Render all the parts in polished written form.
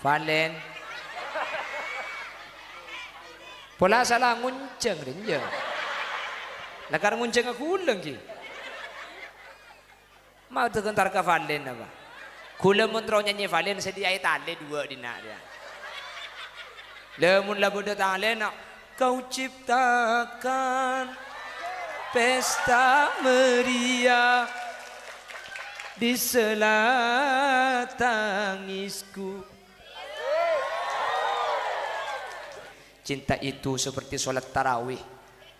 Valen. Pola salah ngunceng rinja. Nakar ngunceng aku ulang ki. Mau tergentar ke Valen apa? Kula muntro nyanyi Valen sedia tale dua dina dia. Lemun labu de tale nak kau ciptakan pesta meriah di sela tangisku. Cinta itu seperti sholat tarawih.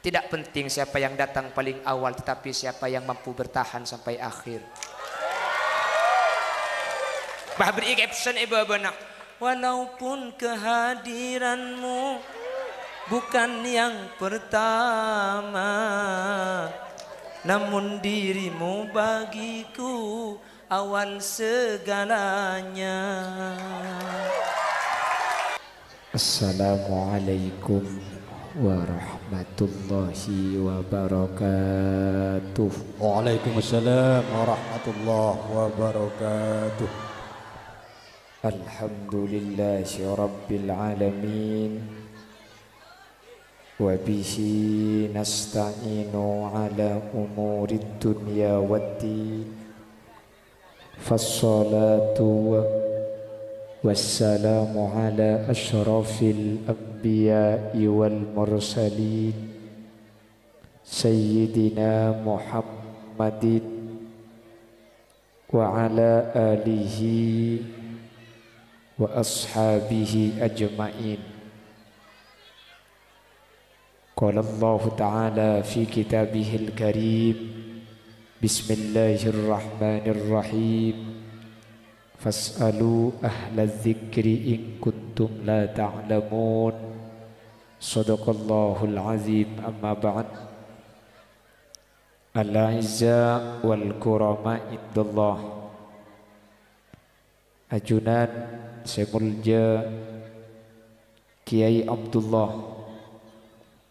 Tidak penting siapa yang datang paling awal, tetapi siapa yang mampu bertahan sampai akhir. Bah beri caption ibu benak. Walaupun kehadiranmu bukan yang pertama, namun dirimu bagiku awal segalanya. Assalamualaikum warahmatullahi wabarakatuh. Waalaikumsalam warahmatullahi wabarakatuh. Alhamdulillahi rabbil alamin. Wabihi nasta'inu ala umuri dunya waddin. Fassalatu wassalamu ala ashrafil anbiya'i wal mursalin Sayyidina Muhammadin wa ala alihi wa ashabihi ajma'in. Qala Allah Ta'ala fi kitabihil karim. Bismillahirrahmanirrahim. Fas'alu ahla dzikri in kuntum la ta'lamun. Shadaqallahul azim. Amma ba'd. Al-'izza wal kurama indallah. Ajunan Semulja Kiai Abdullah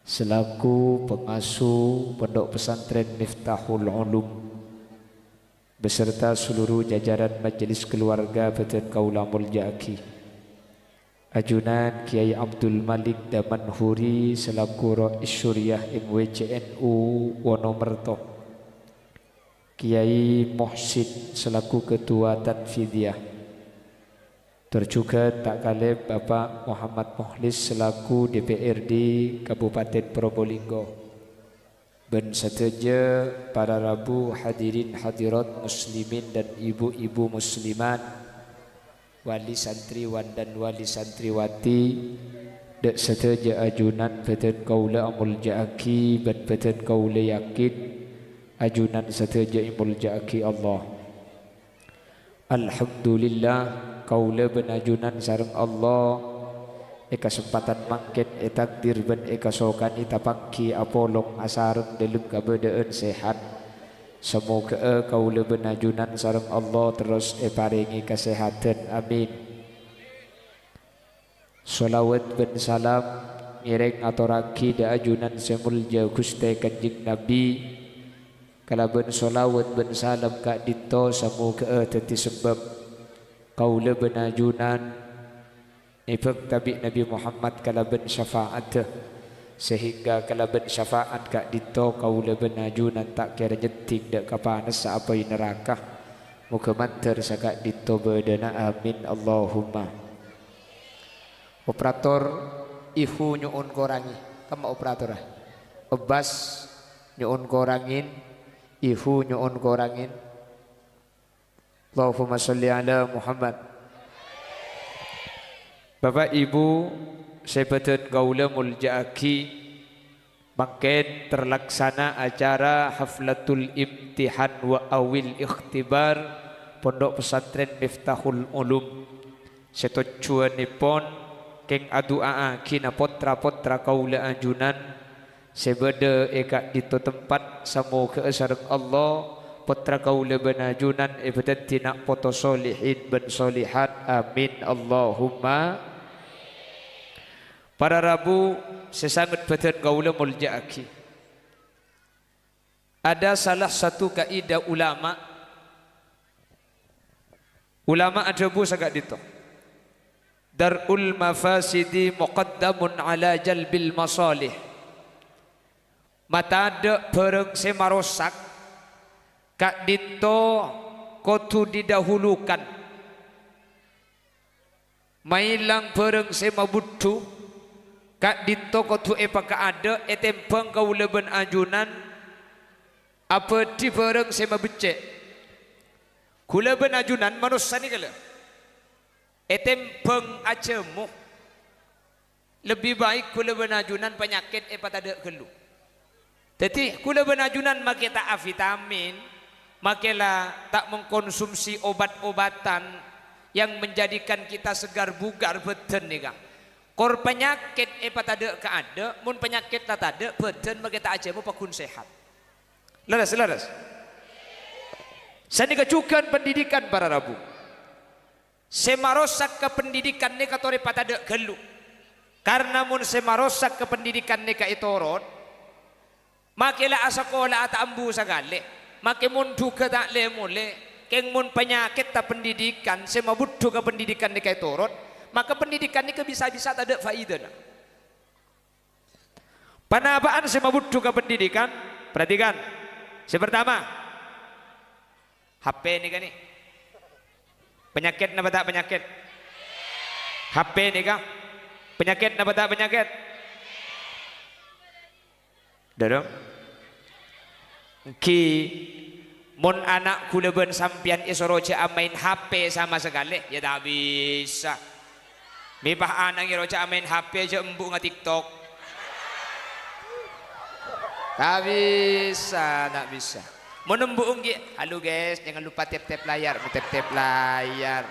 selaku pengasuh Pondok Pesantren Miftahul Ulum beserta seluruh jajaran majelis keluarga Beten Kaula Mulja Aki. Ajunan Kiai Abdul Malik Damanhuri selaku Rais Syuriah MWCNU Wonomerto. Kiai Muhsin selaku Ketua Tanfidiyah. Terjuga tak kalah Bapak Muhammad Mukhlis selaku DPRD Kabupaten Probolinggo. Ben seteja para rabu hadirin hadirat muslimin dan ibu-ibu muslimat, wali santriwan dan wali santriwati, dek seteja ajunan Beten Kaula Mulja Aki dan Beten Kaula yakin ajunan seteja Mulja Aki Allah. Alhamdulillah kaula benajunan sareng Allah kesempatan mangken takdir ben kasokan itapangki apolong asareng dalam keadaan sehat. Semoga kaula benajunan sareng Allah terus paringi kesehatan, amin. Salawat ben salam mireng aturaki da ajunan semulja Gusti Kanjeng Nabi. Kalaban salawat ben salam ka dito semoga teti sebab kaula benajunan ibak tabi Nabi Muhammad kalaban syafaat, sehingga kalaban syafaat kak dito kaula benajunan tak kira nyeting dak kapanas sa apa neraka. Muga mantar sa kak dito bedana, amin Allahumma. Operator ihu nyuun korangi kama operator obas nyuun korangin, ihu nyuun korangin. Allahumma sholli ala Muhammad. Bapak Ibu Sebeten Kaula Mulja Aki, mangken terlaksana acara haflatul imtihan wa awil ikhtibar Pondok Pesantren Miftahul Ulum. Setujuanipun keng adua kina potra-potra kaula ajunan sebeda eka dito tempat samoga sareng Allah putra kaula benajunan ibadat tina poto solihin ben solihat, amin Allahumma. Para rabu sesangat Beten Kaula Mulja Aki, ada salah satu kaidah ulama ada bu sagak dito darul mafasidi muqaddamun ala jalbil masalih. Mata ada pereng semarosak kak dito kotu didahulukan. Mailang pereng semabutu kak dito kotu epaka ada etempeng kau leben ajunan apa di pereng semabecek. Kula ben ajunan manusia ni kala etempeng acemu lebih baik kula ben ajunan penyakit pada gelu. Jadi kula ben ajunan make tak vitamin, makelah tak mengkonsumsi obat-obatan yang menjadikan kita segar bugar beten ni kang. Kor penyakit pada keada, mun penyakit tak ada beten make tak acemu pakun sehat. Laras. Saya kecukan pendidikan para rabu. Semarosak ke pendidikan ni katore patada gelu. Karena mun semarosak ke pendidikan ni ka itorot, makilah asakola at ambu sagale. Maki mun duka tak le mule, keng mun penyakit ta pendidikan, semabuddu ke pendidikan ni ka itorot, maka pendidikan ni ke bisa-bisa tak ada faedah. Panabaan semabuddu ke pendidikan, perhatikan. Yang pertama, HP ni kan ni. Penyakit apa tak penyakit? HP ni kan? Penyakit apa tak penyakit? Dalam ki mon anak kula ben sampian isoroja main HP sama sekali ya tak bisa. Mipah anak iroja main HP aja embuk nge TikTok. Tak bisa, tak bisa. Menembung halo guys, jangan lupa tap-tap layar, tap-tap layar.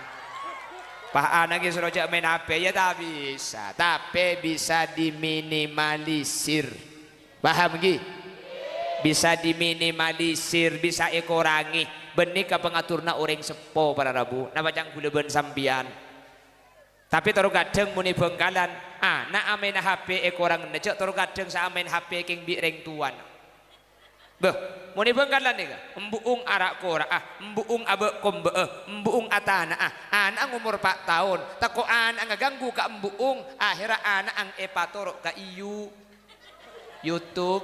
Pak anak suruh main HP ya tak bisa, tapi bisa diminimalisir. Paham gi? Bisa diminimalisir, bisa dikurangi. Benih ke pengaturna orang sepo para rabu. Napa jang gula ben sambian. Tapi taruh kadang muni bengkalan, nak amen HP kurang necek taruh kadang sa amen HP king bi reng tuan. Beh, muni bengkalan ni ka? Embuung arak kora, embuung abe kombe, embuung atana, anak umur 4 tahun, tako anak ngaganggu ka embuung, akhirnya anak ang epatorok ka YouTube.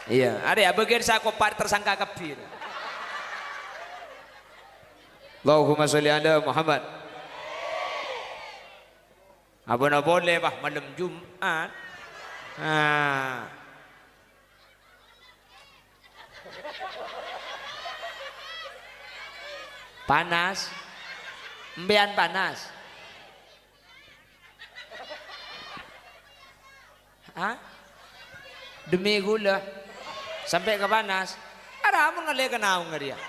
Iya, ada ya bagian saya kopar tersangka kebir. Allahumma sholli ala Muhammad. Abang boleh bah malam Jumat. Panas. Embean panas. Demi gula sampai ke panas. Ada apa ngalih kenau nggak dia?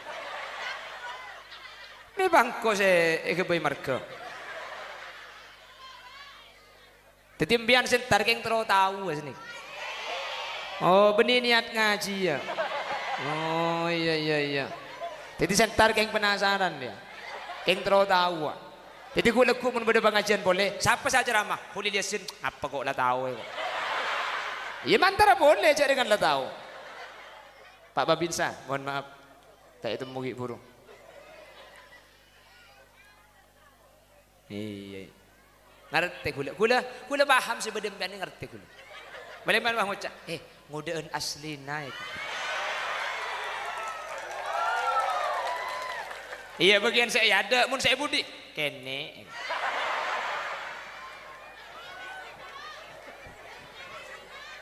Ini bangko saya ikut marga. Tetimbian sentar keng terus tahu sini. Oh benih niat ngaji ya. Oh iya. Jadi sentar keng penasaran dia. Keng terus tahu. Jadi gue laku mun beda pengajian boleh. Siapa saja ramah. Boleh liasin. Apa kok lah tahu ya? Iya mantara boleh cak dengan lah tahu. Pak Babinsa, mohon maaf. Tak itu mugi burung. Iya. Ngerti gula paham sih bedempian ini ngerti gula. Bagaimana bang ngucap? Ngudeun asli naik. Iya bagian saya ada, mun saya budi kene.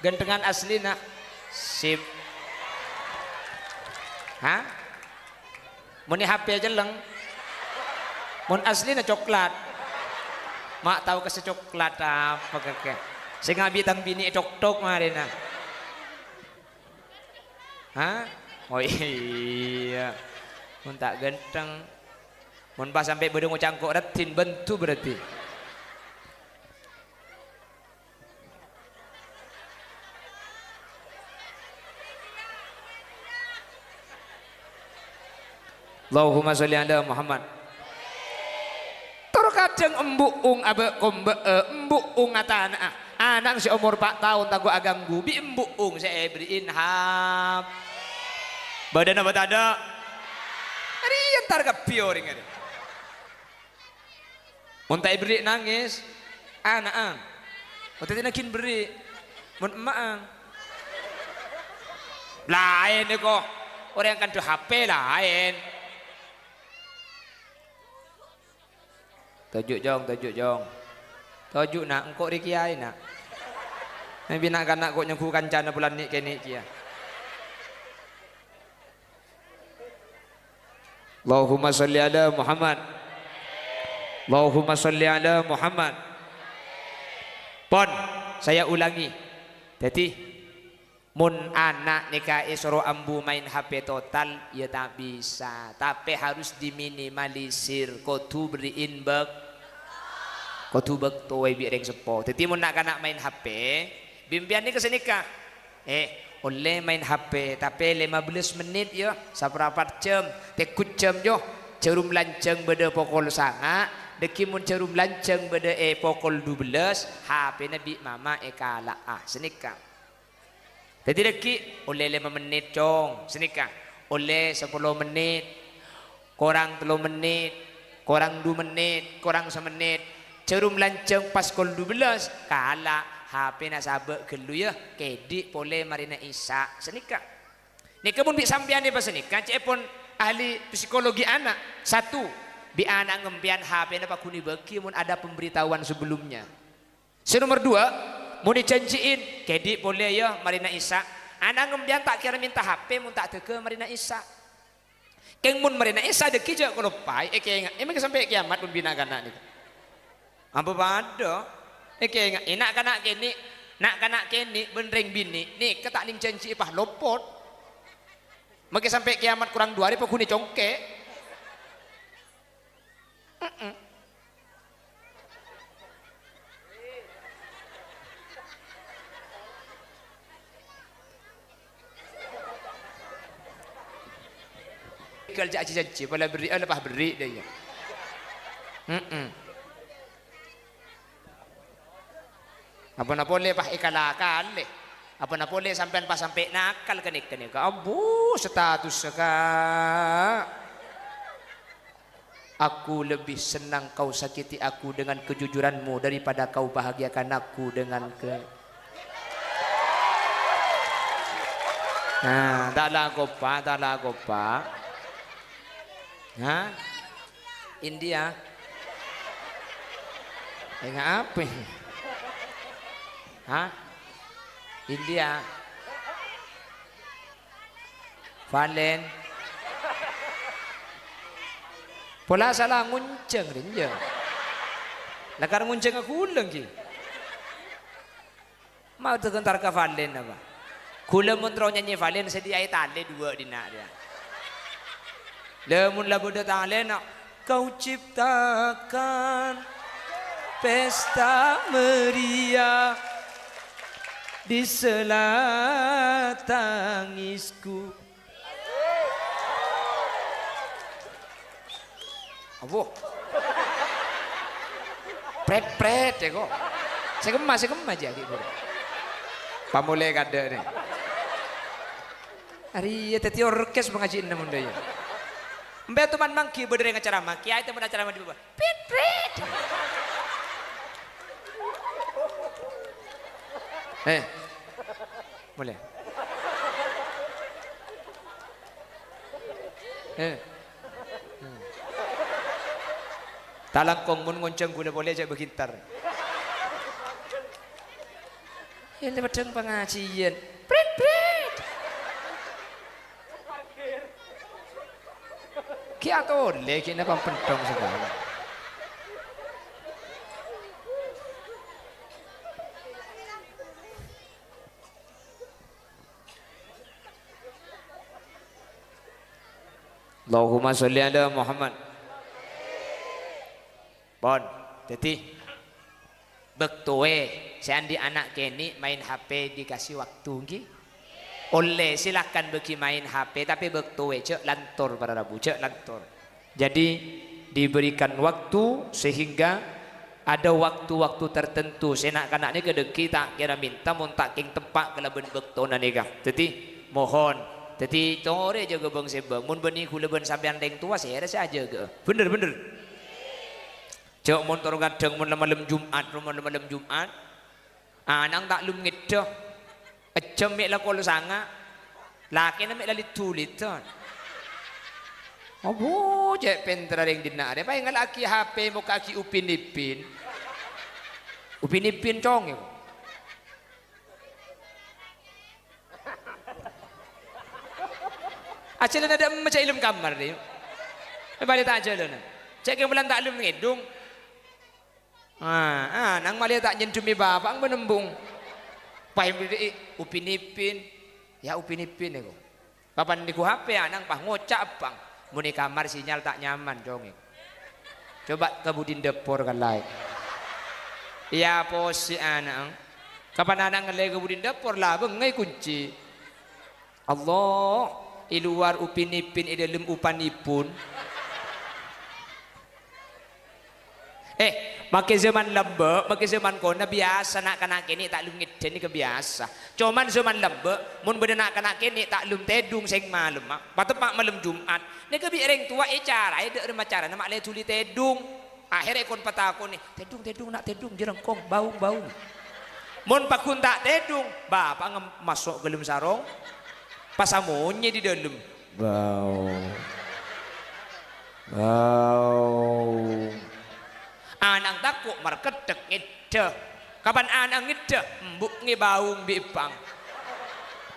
Gantengan asli nak sip. Mun HP aja leng. Mun asli na coklat. Mak tahu kasih coklat apa kakek. Saya ngabi tang bini tok marina. Oh iya. Mun tak ganteng. Mun pas sampai bedung cangkok retin bentu berarti. Allahumma sholli ala Muhammad. Kadang embuung abe kombe embuung atana anak si umur 4 tahun tagu aganggu bi embuung saya beriin hap badan apa tak ada Ari entar kepio ring ari. Mun tak beri nangis, anak. Mun tadi nakin beri, mun emak. Lain kok. Orang yang kan HP lain. Tajuk jong. Tajuk nak engkau rikiai nak. Nabi nak kanak kok nyengku kancana bulan ni kini kia. Allahumma salli ala Muhammad. Allahumma salli ala Muhammad. Pon, saya ulangi. Jadi mun anak nikah suruh ambu main HP total ya tak bisa, tapi harus diminimalisir. Kotu beriin bek, kotu bek tuai biareng sepo. Jadi mun nak main HP, bimpian ni kesenikah. Oleh main HP, tapi 15 menit ya, seberapa jam, tekut jam jo, cerum lanceng beda pokol sanga. Deki mun cerum lanceng beda pokol 12, HP nabi mama kalah senikah. Jadi deki oleh 5 menit cong senikah, oleh 10 menit, korang 3 menit, korang 2 menit, korang 1 menit. Cerum lanceng pas kol 12 kalah HP nak sabak gelu ya, kedi boleh marina isa senikah. Ni kebun bi sampean ni pas senikah, cek pun ahli psikologi anak. 1, bi anak ngempian HP na pakuni beki mun ada pemberitahuan sebelumnya. Nomor 2, mau dijanjiin kedi boleh ya marina isa. Anak ngembian tak kira minta HP mun tak teke marina isa. Keng mun marina isa deki je kalau pai emang sampai kiamat pun bina kanak ni. Apa pada nak kanak kini benreng bini ni ketak ning janji ipah lopot. Maka sampai kiamat kurang 2 hari pokuni congke. Kerja janji pada beri lepas beri dia. Apa nak boleh pah ikalakal le. Apa nak boleh sampean pas sampai nakal kenik abu status seka. Aku lebih senang kau sakiti aku dengan kejujuranmu daripada kau bahagiakan aku dengan Nah, tak lah gopa. Hah? India. Apa? Hah? India. Valen. Pola salah ngunceng rinja. Lakar ngunceng aku ulang ki. Mau tergentar ke Valen apa? Kula muntro nyanyi Valen sediai tali 2 dina dia. Lemun lagu talen kau ciptakan pesta meriah di sela tangisku. Apa? Pret ya kok. Saya kemas aja gitu. Pamole kada nih. Hari ya tadi orkes mengaji namun dia. Mbak teman mangki berdiri dengan ceramah, kiai teman ceramah di bawah. Pret. Boleh. Talangkong mun ngonceng gula boleh aja bergitar. Ini pedang pengajian. Pret. Kia tole kina kau pentong segala. Allahumma sholli ala Muhammad. Bon, jadi bektoe seandi anak kini main HP dikasih waktu ngi. Oleh silakan bagi main HP tapi bektoe cek lantor para rabu cek lantor. Jadi diberikan waktu sehingga ada waktu-waktu tertentu senak-kanak ni kedeki tak kira minta mun tak king tempat kelaben bekto nanika. Jadi mohon Jadi tore jaga bang sebang. Mun beni kula ben sampean deng tua saya saja ke. Bener. Cok motor gadeng mun malam Jumat, malam Jumat. Anang tak lum ngedoh. Ecem mek la kol sanga. Laki na mek la litulit ton. Abo cek pentra ring dina. Ada paling laki HP mo kaki upin ipin. Upin ipin cong yo. Ajalan ada macam ilmu kamar dia. Balik tak ajalan. Cek yang bulan tak ilmu ngedung. Nang malia tak nyentumi bapak ang menembung. Pahim dia upin ipin. Ya upin ipin aku. Papan di ku HP nang pah ngocak bang. Muni kamar sinyal tak nyaman cong. Coba kebudin depor kan lain. Ya posi anak. Kapan anak ngelai kebudin depor lah bengai kunci. Allah, iluar upin ipin dalam upanipun. Makin zaman lembek, makin zaman kona biasa nak kanak kini tak lum ngiden ni kebiasa. Cuman zaman lembek, mun benda nak kanak kini tak lum tedung sing malam. Patut mak malam Jumat. Ni kebi orang tua cara, ada rumah cara nama le tuli tedung. Akhirnya kon patakon ni, tedung nak tedung jerengkong bau. Mun pakun tak tedung, bapak masuk ke dalam sarong, pasamonnya di dalam. Bau. Anang takut marketek ngedeh. Kapan anang ngedeh mbuk ngebaung bipang.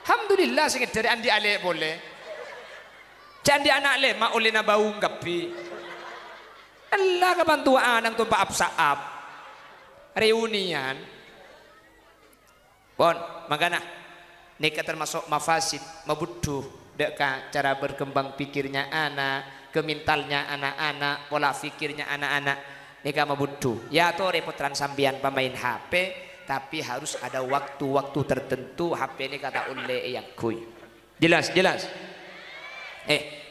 Alhamdulillah sing dari andi ale boleh. Candi anak le mak oleh na baung gapi. Allah kapan tua anang tumpa apsaap. Reunian. Bon, makana nika termasuk mafasid, mabuduh deka cara berkembang pikirnya anak, kemintalnya anak-anak, pola fikirnya anak-anak. Nika mabuduh. Ya to repotran sambian pemain HP, tapi harus ada waktu-waktu tertentu HP ini kata ule yang kuy. Jelas.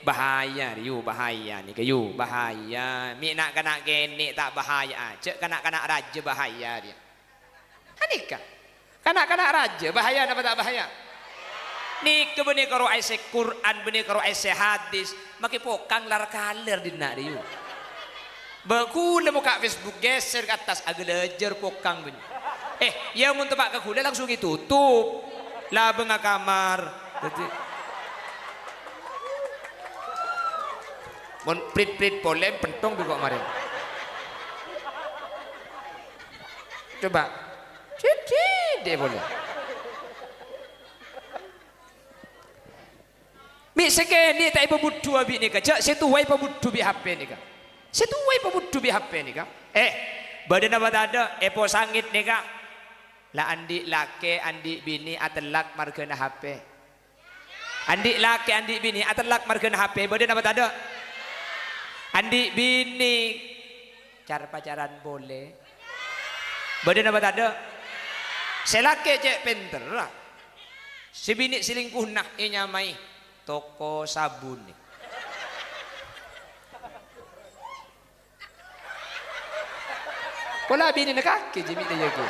Bahaya nih kayu bahaya. Mi nak kena gene tak bahaya aja, kena raja bahaya dia. Anika. Kena raja bahaya apa tak bahaya? Nik benih karo ise Quran, benih karo ise hadis, maki pokang lar kaler dina dia. Bakula muka Facebook geser ke atas agak lejar pokang bunyi. Ya mun tempat ke langsung ditutup. Lah benga kamar. Jadi mun prit polem pentong juga kemarin. Coba. Cici dia boleh. Mi sekeni tak ibu budu abi ni ka. Jak situ wai pabudu bi HP ni ka. Situ wai pabudu bi HP ni ka. Badan apa tak ada epo sangit ni ka. La andi lake andi bini atelak margana HP. Andi lake andi bini atelak margana HP. Badan apa tak ada? Andi bini cara pacaran boleh. Badan apa tak ada? Selake cek pinter lah. Si bini selingkuh nak nyamai toko sabun ni. Pola bini nak kaki jemik dia jago.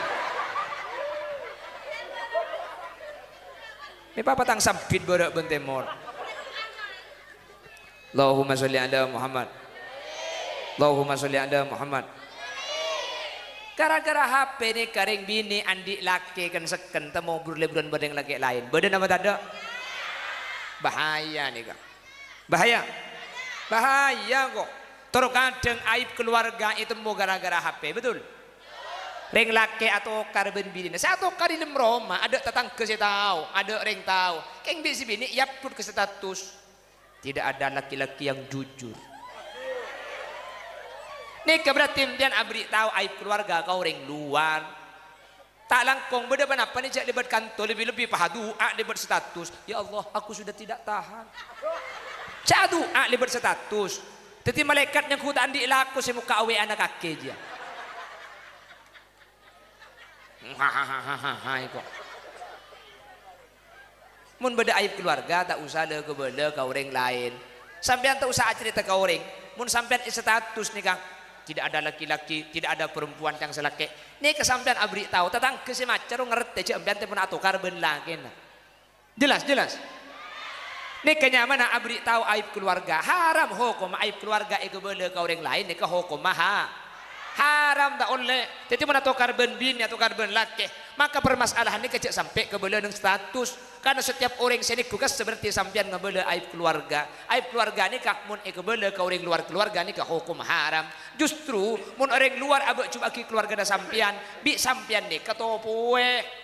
Ni papa tang sampit borak bentemor. Allahumma sholli ala Muhammad. Allahumma sholli ala Muhammad. Gara-gara HP ni karing bini andi laki kan seken temu berleburan badeng laki lain. Badan apa tak ada? Bahaya nih kak. Bahaya kok. Terkadang aib keluarga itu mau gara-gara HP, betul? Ring laki atau karben bini. Saya atau kari nem Roma, ada tetangga saya tahu, ada ring tahu. Keng bisi bini, ya pun ke status. Tidak ada laki-laki yang jujur. Nih berarti dia abri tahu aib keluarga kau ring luar. Tak langkong beda apa nih cak debat kantor lebih pahadu debat status. Ya Allah, aku sudah tidak tahan. Cak debat status. Jadi malaikat yang kuda andi laku semuka awe anak kaki dia. Kok. Mun beda aib keluarga tak usah le kebele kau orang lain. Sampean tak usah cerita kau orang. Mun sampean status nih kang. Tidak ada laki-laki, tidak ada perempuan yang selaki. Nih kesampean abri tahu. Tatang kesemacer ngerti cek ambian te pun atau karben lagi. Jelas. Nih kenyamanan abri tahu aib keluarga haram hukum aib keluarga itu boleh ke orang lain nih ke hukum maha haram tak oleh. Jadi mana tukar ben bini atau tukar ben laki maka permasalahan ini kecil sampai ke boleh dengan status karena setiap orang sini tugas seperti sampian ngebele aib keluarga ini kak mun ke boleh ke orang luar keluarga ini ke hukum haram. Justru mun orang luar abek coba ke keluarga dah sampian bi sampian nih ketopue.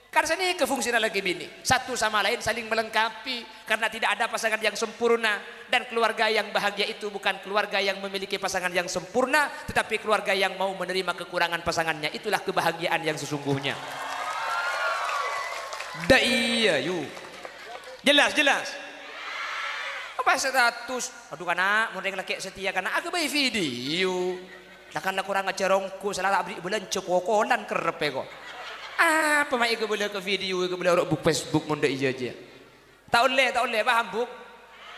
Karena ini kefungsinya lagi bini satu sama lain saling melengkapi karena tidak ada pasangan yang sempurna dan keluarga yang bahagia itu bukan keluarga yang memiliki pasangan yang sempurna tetapi keluarga yang mau menerima kekurangan pasangannya itulah kebahagiaan yang sesungguhnya. Dah iya yuk jelas apa status aduh kana mau laki setia kana aku bayi video lah kurang ajarongku salah abri bulan cekokolan kerepe kok. Apa mak iku boleh ke video iku boleh orang Facebook mun iya aja. Tak oleh paham buk.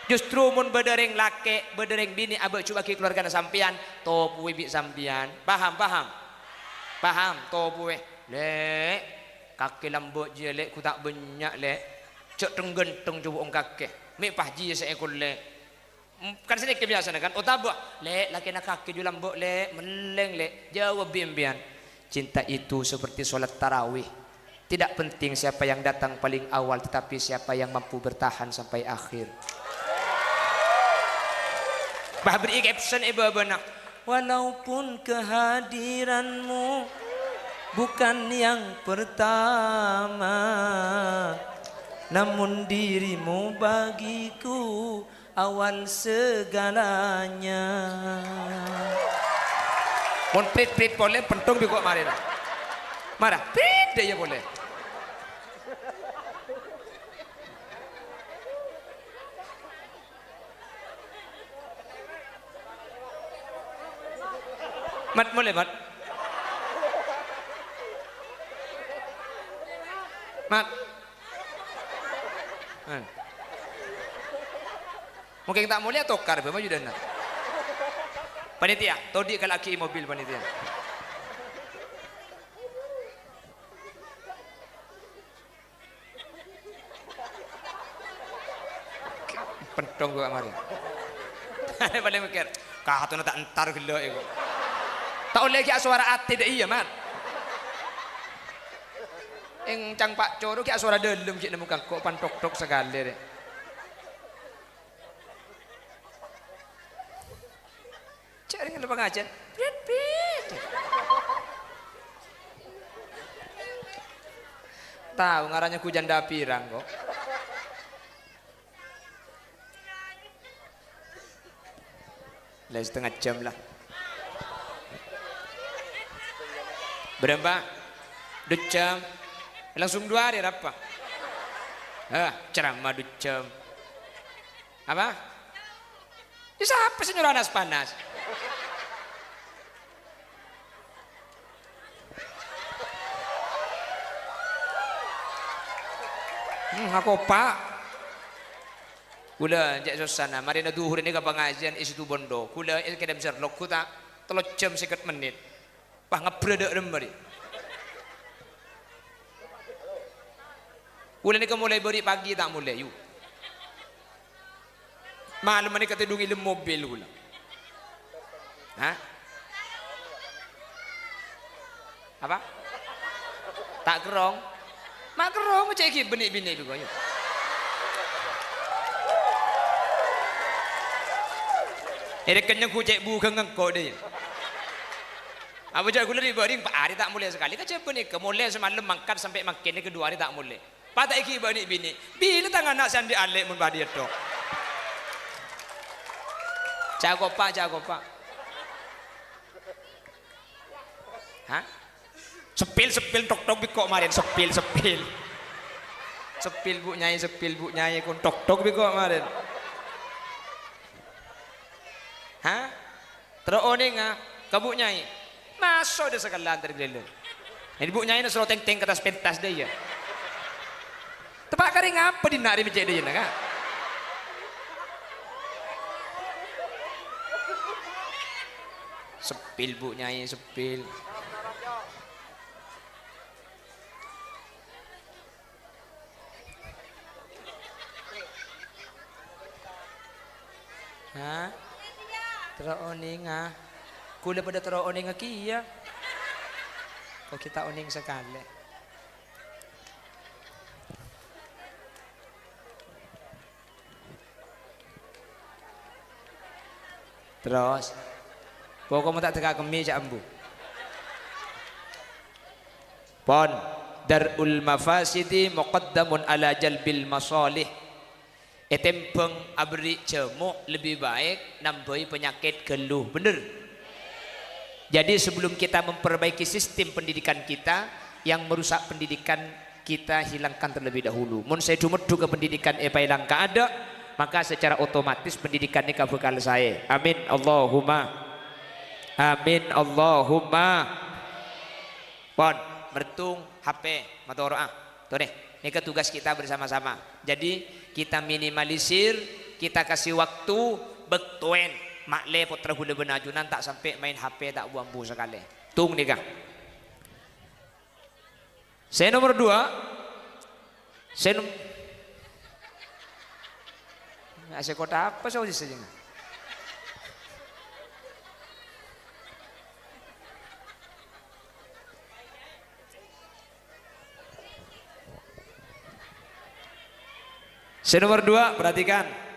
Justru mun bedereng laki, bedereng bini abek coba ke keluarga sampean, to puwe bi sampean. Paham? Paham to puwe. Lek kaki lambok je lek ku tak banyak lek. Cek tenggenteng coba ong kaki. Mek pahji seekor lek. Kan sini kebiasaan kan. Otabak lek laki nak kaki ju lambok lek meleng lek. Jawab bimbian. Cinta itu seperti sholat tarawih. Tidak penting siapa yang datang paling awal, tetapi siapa yang mampu bertahan sampai akhir. Bah beri caption ibu benak. Walaupun kehadiranmu bukan yang pertama, namun dirimu bagiku awal segalanya. Mon prit boleh pentung bi kok marah. Marah. Prit dia boleh. Mat boleh mat. Mat. Mungkin tak mulia tokar be maju dana. Panitia, todi kalau laki mobil panitia. Pentong gua kemarin. Ada paling mikir, kah tu nak entar gelo ego. Tak oleh ki suara ati dah iya mat. Eng cang pak coro ki suara delem ki nemu kok pantok-tok sekali deh. Cari yang pengajian, prit. Tahu ngarannya ku janda pirang kok. Lah setengah jam lah. Berapa? 2 jam. Langsung 2 hari apa? Ceramah 2 jam. Apa? Ya siapa sih nyuruh panas? Aku pak kula jak susana mari na duhur ini ke pengajian isi tu bondo kula kedem serlok ku tak 3 jam 50 menit pah ngabredek mari kula ni mulai beri pagi tak mulai yuk malam ni kata dungi lem mobil kula apa tak kerong mak kerong cek ki benik-benik tu kau. Ada kenyang ku cek bu kengeng kau deh. Apa jadi gula di baring pak hari tak mulai sekali. Kacau benik kemulai semalam makan sampai makin ni kedua hari tak mulai. Patah ki benik-benik. Bila tangan nak sandi alek mun badi itu. Jago pak. Hah? Sepil tok biko kemarin sepil bu nyai kon tok biko kemarin hah terus oning kabuk nyai masuk dia sekalian tergeleng ini bu nyai suruh teng ke atas pentas dia tepak kering apa di nari bijak dia kan sepil bu nyai sepil Ha? Tero oning ah. Kula pada tero oning kia. Kok kita oning sekali. Terus, pokoknya tak tegak kemi cak ambu. Pon, darul mafasidi muqaddamun ala jalbil masalih. Etempeng abri cemuk lebih baik nambahi penyakit geluh, bener. Jadi sebelum kita memperbaiki sistem pendidikan kita, yang merusak pendidikan kita hilangkan terlebih dahulu. Mun saya dumedu ke pendidikan hilang ada, maka secara otomatis pendidikan ini bakal saya. Amin Allahumma. Amin Allahumma. Pon, bertung HP matoroah. Tuh deh, ini tugas kita bersama-sama. Jadi kita minimalisir, kita kasih waktu betuen. Makle putra hula benajunan tak sampai main HP tak buambu sekali. Tung nih kang. Saya nomor 2. Saya kota apa sih saja? Saya nomor 2, perhatikan.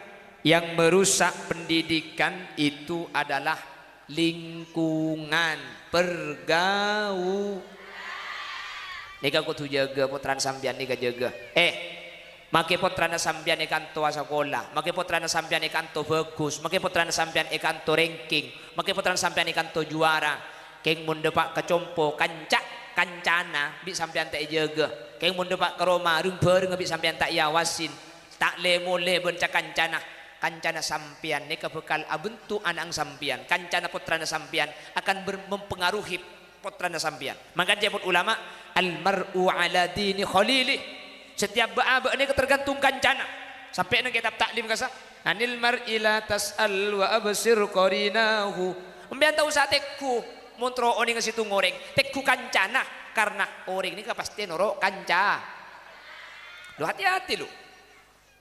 Yang merusak pendidikan itu adalah lingkungan pergaulan. Nika kudu jaga putran sambian nika jaga. Make putrana sambian ikan to sekolah, make putrana sambian ikan to bagus, make putrana sambian ikan to ranking, make putrana sambian ikan to juara. Keng mun depak kecompo kancak kancana bi sambian tak jaga. Keng mun depak ke Roma rung bareng bi sambian tak yawasin. Tak le mole bencak kancana. Kancana sampian nika bekal abentu anang sampian. Kancana putrana sampian akan mempengaruhi putrana sampian. Maka jabut ulama almar'u ala dini khalili. Setiap ba'a ini tergantung kancana. Sampai nang kitab taklim kasa anil mar'i la tas'al wa absir qarinahu. Umbian tahu sa tekku montro oni nga situ ngoreng. Tekku kancana karena orang ini pasti noro kanca. Lo hati-hati lo.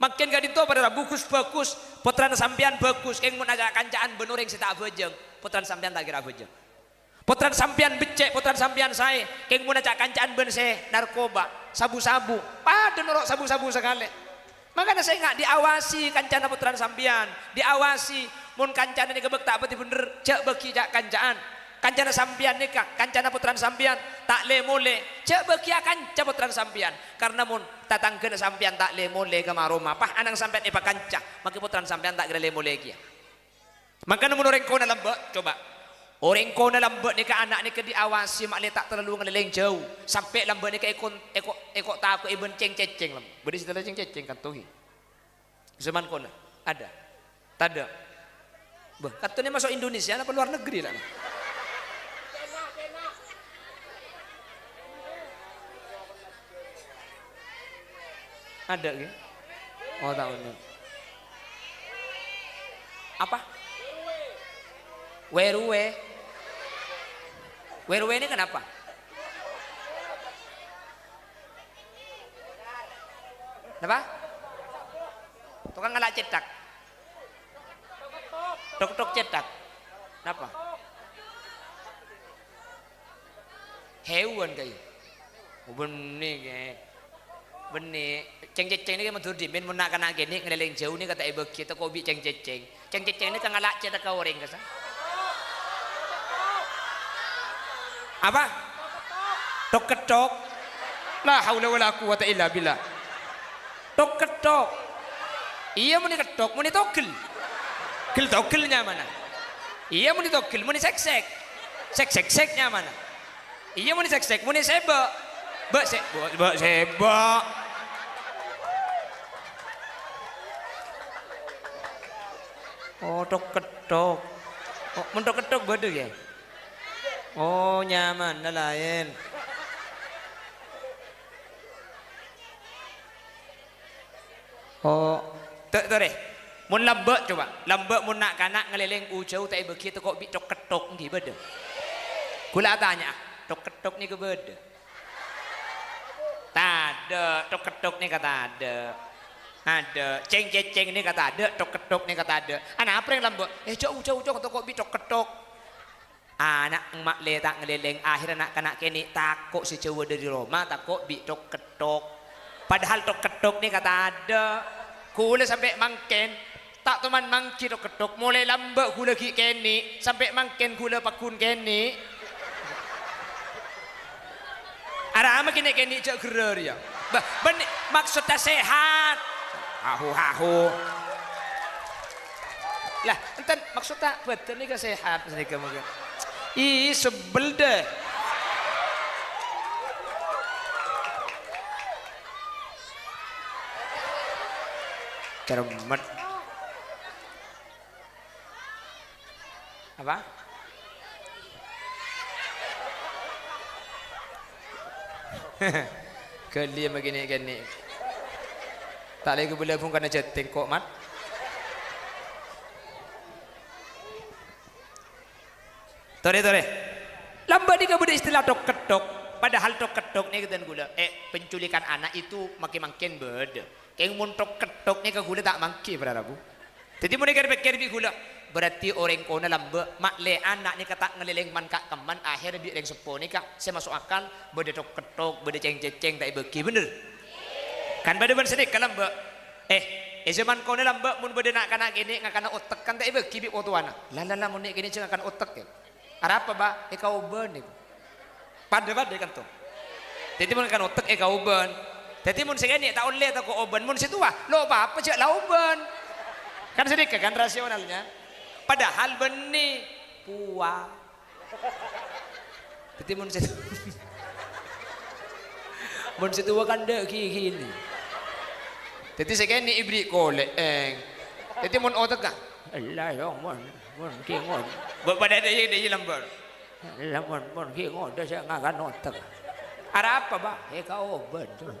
Makin gak dito pada bukus bagus, putrana sampian bagus. Keng mun agak kancaan benuring sita bejeng, putrana sampian tak kira bejeng. Putrana sampian becek, putrana sampian saya. Keng mun agak kancaan ben se narkoba, sabu-sabu. Pada norok sabu-sabu sekali. Makanya saya nggak diawasi kancana putrana sampian, diawasi. Mun kancana ini kebek tak peti bener, cek beki cak kancaan. Kancana sampian nikah, kancana putrana sampian tak le mole, cek beki kanca putrana sampian. Karena mun tatangkeun sampian tak le mole ke maroma, pah anang sampian ipa kanca, maka putrana sampian tak kira le mole kia. Maka mun orang kau na lembek, coba. Orang kau na lembek nikah anak nikah diawasi, mak le tak terlalu ngeleleng jauh. Sampai lembek nikah ekok tak aku iben ceng-ceng lem. Beri setelah ceng-ceng kan tuhi. Zaman kau ada, tak ada. Bah, katanya masuk Indonesia apa luar negeri lah. Ada gitu? Oh tahu nih. Apa? Weruwe. Weruwe ini kenapa? Kenapa? Tukang ngelak cetak. Tok-tok cetak. Kenapa? Hewan kayak. Benih kayak. Benih. Ceng-ceng ini kan menurut dimin menakan agen ini ngeleleng jauh ini kata ibu kita kobi ceng-ceng. Ceng-ceng ini kan ngelak cetak kau orang kasa. Apa? Tok ketok. La haula wala quwata illa billah. Tok ketok. Iya muni ketok, muni togel. Gel togelnya mana? Iya muni togel, muni sek-sek. Sek-sek-seknya mana? Iya muni sek-sek, muni sebek. Bek sebek. Oh tok ketok. Oh mentok ketok bodoh ya? Oh nyaman dah lain. Oh tak deh. Mun lambek coba. Lambek mun nak kanak ngeleleng ujau tak begitu kok bi tok ketok ni bodoh. Kula tanya, tok ketok ni ke bodoh? Tak ada, tok ketok ni kata ada. Ada ceng ini kata ada, tok ketok ini kata ada. Anak apa yang lambok? Jauh untuk kok bi tok ketok. Anak emak le tak ngeleleng akhir anak kanak kini takut si Jawa dari Roma takut bi tok ketok. Padahal tok ketok ini kata ada. Kula sampai mangken tak teman mangki tok ketok mulai lambok kula ki kini sampai mangken kula pakun kini. Ada apa kini cak gerar ya? Maksudnya sehat. Hahu. Lah, enten maksudnya betul nih sehat nih kamu. Ih, sebel deh. Cermet. Apa? Kali begini. Tak lagi boleh pun kena jetting kok mat. Tore. Lambat dia bude istilah tok ketok. Padahal tok ketok ni kita gula. Penculikan anak itu makin beda. Keng mun tok ketok ni ke gula tak mangki berarabu. Jadi mun pikir gula. Berarti orang kona lambat mak le anak ni kata ngeleleng man kak teman akhir bi reng sepo ni kak. Saya masuk akal beda tok ketok, beda ceng tak beki bener. Kan pada ban sedek kalam mbak zaman kau ni lambak mun bade nak kanak gini ngakana otak kan tak ibe kibi otuana la mun ni gini ceng akan otak ya ada apa ba kau ben ni pada kan tu jadi mun kan otak kau ben jadi mun segini tak oleh tak kau ben mun situ lo apa cek lau ben kan sedek kan rasionalnya padahal benih puah jadi mun situ mun situ kan dek gini. Jadi saya ni ibrik kolek Jadi mun otak kan. Allah yang mun kingon. Pada dia lambat. Mun kingon dah saya ngakan otak. Ada apa bah? Kau betul.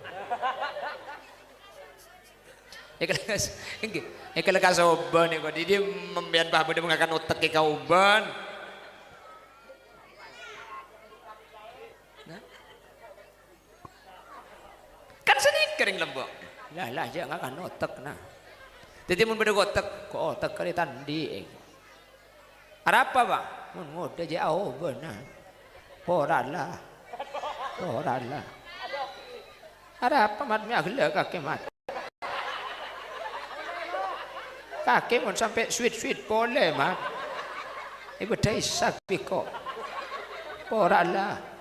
Kalau kau oban ni kau dia membian bah benda mengakan otak kau oban. Kan sedikit kering lembok. Lah jangan akan otak nah. Jadi mun beda otak, kok otak kali tandi. Ada apa bang? Mun ngode je au benar. Porala. Ada apa mat mi agla kake mat. Kake mun sampai sweet boleh mat. Ibu dai sak piko. Porala.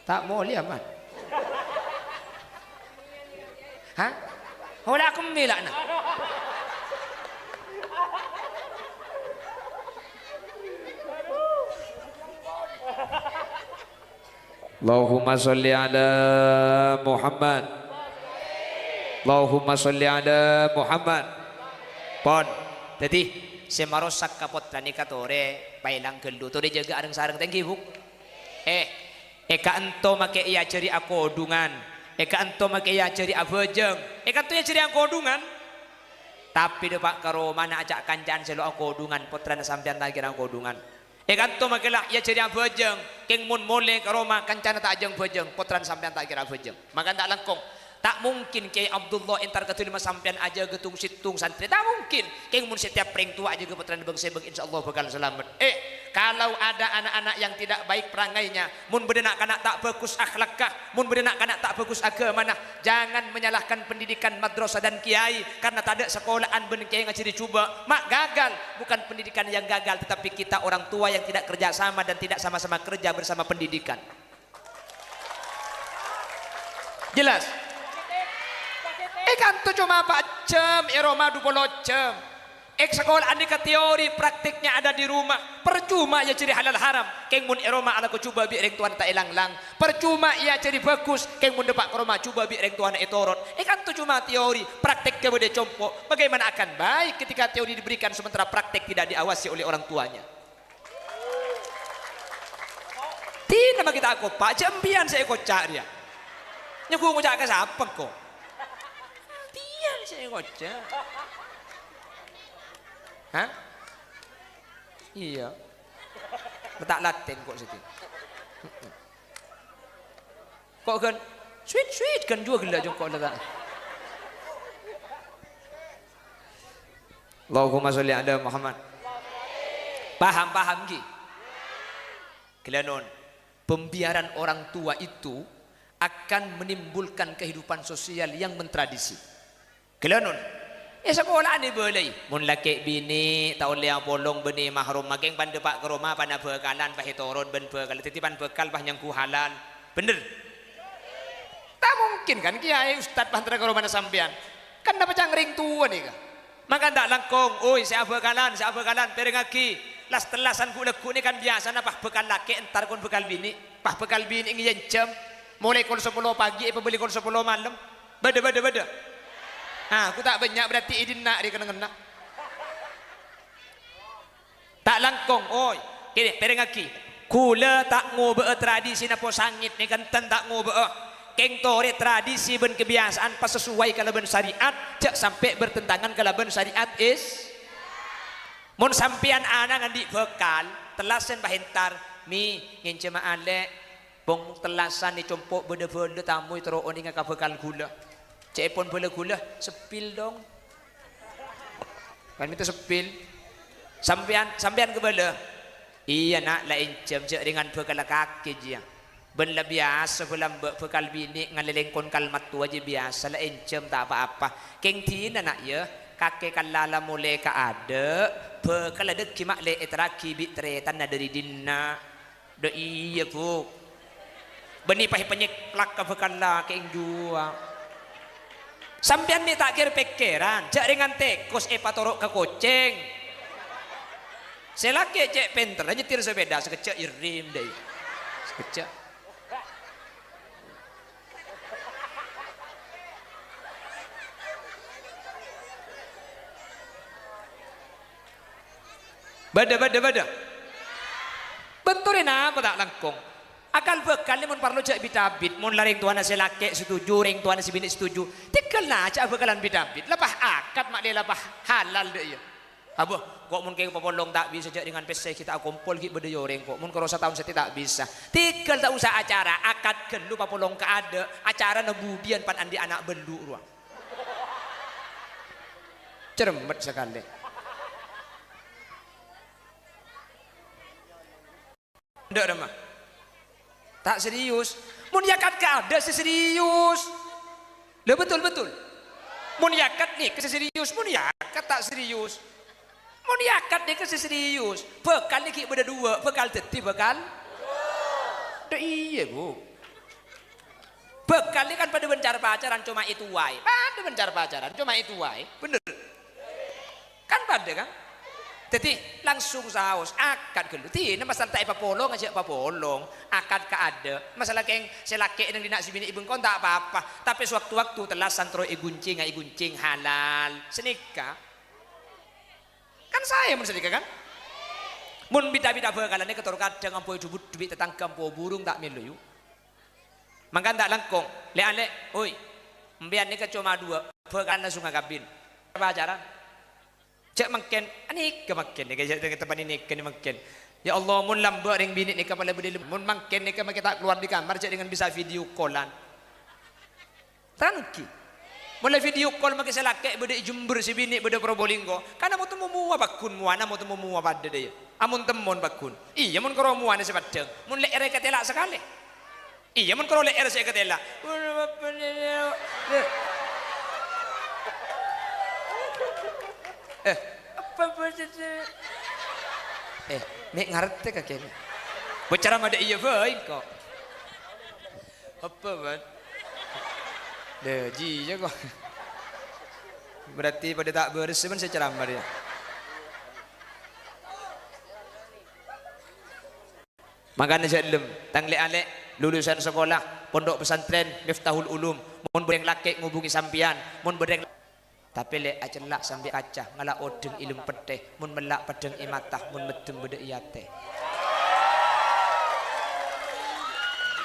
Tak mau lihat man. Hah? Hola aku milak na. Allahumma salli ala Muhammad. Allahumma salli ala Muhammad. Pon. Jadi semarosak kapot tani katore pailang gelu tore jaga areng sareng thank you. Eka ento make iya ceri akodungan. Eka ento make iya ceri abejeng. Eka ento ya ceri akodungan. Tapi depak karo mana ajak kancan selo akodungan putrana sampean tak kira akodungan. Eka ento make lah iya ceri abejeng. Keng mun mole karo ma kancana tak ajeng bejeng putrana sampean tak kira abejeng. Maka tak langkong. Tak mungkin Kiai Abdullah entar ketulima sampean aja getung situng santri. Tak mungkin. Keng mun setiap pring tua aja ke putrana bangsa insyaallah bakal selamat. Kalau ada anak-anak yang tidak baik perangainya, mun bedenak kanak tak bagus akhlakah, mun bedenak kanak tak bagus agama nah, jangan menyalahkan pendidikan madrasah dan kiai karena tak ada sekolahan ben kiai ngajari coba. Mak gagal, bukan pendidikan yang gagal tetapi kita orang tua yang tidak kerja sama dan tidak sama-sama kerja bersama pendidikan. Jelas? Kan tu cuma 4 jam, Roma 20 jam. Sekolah andika teori praktiknya ada di rumah. Percuma ia cari halal haram. Keng mun Roma ala ko cuba bi reng tuan tak ilang-lang. Percuma ia cari bagus. Keng mun depak Roma cuba bi reng tuan etorot. Kan tu cuma teori, praktik ke bode compo. Bagaimana akan baik ketika teori diberikan sementara praktik tidak diawasi oleh orang tuanya. Tidak bagi aku Pak Jambian saya kocak dia. Nyaku ngocak ke siapa kok? Saya ngocak. Hah? Iya. letak laten kok situ. Kok kan sweet kan juga gelak kok letak. Allahumma sholli ala Muhammad. Paham ki? Kelanon, pembiaran orang tua itu akan menimbulkan kehidupan sosial yang mentradisi. Kelanon, sekolah ni boleh. Mun laki bini tahu liang bolong beni mahrum making pan depak ke rumah pan bekalan pah turun ben bekal titipan bekal pah nyangku halal. Bener? Tak mungkin kan kiai ustaz pah ke rumah sampean. Kan dapat cangring tua nih kan. Maka tak langkong, oi saya bekalan, perengaki. Las telasan ku lekuk ni kan biasa nah pah bekal laki entar kon bekal bini, pah bekal bini ngeyencem. Mulai kon 10 pagi apa beli kon 10 malam. Beda. Aku tak banyak berarti idin nak dia kena. Tak langkong, oi. Kini perengaki. Kula tak ngobe tradisi napa sangit ni kan tak ngobe. Keng tore tradisi ben kebiasaan pas sesuai kalau ben syariat cak sampai bertentangan kalau ben syariat is mun sampean anak ngandi bekal telasan bahentar mi ngencema ale bong telasan ni compok bede-bede tamu tero oni ngaka bekal gula cek pun bele gula sepil dong kan minta sepil sampean ke bele iya nak lain jam cek dengan bekal kaki je ben la biasa belam bekal bini ngalelengkon kalmat tu aja biasa lah encem tak apa-apa keng tina nak ya kakek kalala mulai ka ada bekal ada kimak le etraki bitretan dari dinna do iya bu beni pah penyek lak ka bekal la keng jua sampean ni tak kira pikiran jak dengan tekos patorok ke koceng selake cek penter nyetir sepeda sekecak irim deh sekecak Bada. Benturin aku tak langkong. Akal bekal ni mun parlo cak bitabit, mun laring tuan si laki setuju, ring tuan si bini setuju. Tikal lah cak bekalan bitabit. Lepas akad mak dia lepas halal dia. Abu, kok mun keng popolong tak bisa cak dengan pesai kita kumpul kita berde yoreng kok. Mun kerosa tahun seti tak bisa. Tikal tak usah acara, akad kelu popolong ka ada, acara nebudian pan andi anak belu ruang. Cermet sekali. Ndak mah. Tak serius. Mun yakat ka ada serius. Lah betul. Mun yakat ni ke serius, mun yakat tak serius. Mun yakat ni ke serius. Bekal ni ki beda dua, bekal teti bekal. Dah iya, Bu. Bekal ni kan pada bencar pacaran cuma itu wae. Pada bencar pacaran cuma itu wae. Bener. Kan pada kan? Jadi langsung saus akad gelu tina masalah tak papolong aja papolong akad ka ada masalah keng selake nang dinak si bini ibeng kon tak apa-apa tapi sewaktu-waktu telasan tro iguncing halal senika kan saya mun senika kan mun bida-bida bekalan ketor kadang ampoi duit tetangga ampo burung tak melu yuk mangkan tak langkong le oi mbian ni cuma dua bekalan langsung ngagabin apa ajaran cek makin anik ke makin ni kayak tempat ini ke makin ya Allah mun lambat ring bini ni kepala berdiri mun makin ni kita tak keluar di kamar cek dengan bisa video callan tangki mulai video call makin selake berde Jember si bini berde Probolinggo karena mau temu mua bakun muana mau temu mua pada dia amun temon bakun iya mun karo muana sepadang mun lek ere ketela sekali iya mun karo lek ere saya ketela mek ngerti kakek bicara ada iya baik kok apa ban deji aja kok berarti pada tak beres pun saya ceramah ya makanya saya tangli alek lulusan sekolah pondok pesantren Miftahul Ulum mun bereng laki ngubungi sampian mun bereng tapi le acelak sampai kaca ngala odeng ilmu pedeh mun melak pedeng imatah mun medem bede iyate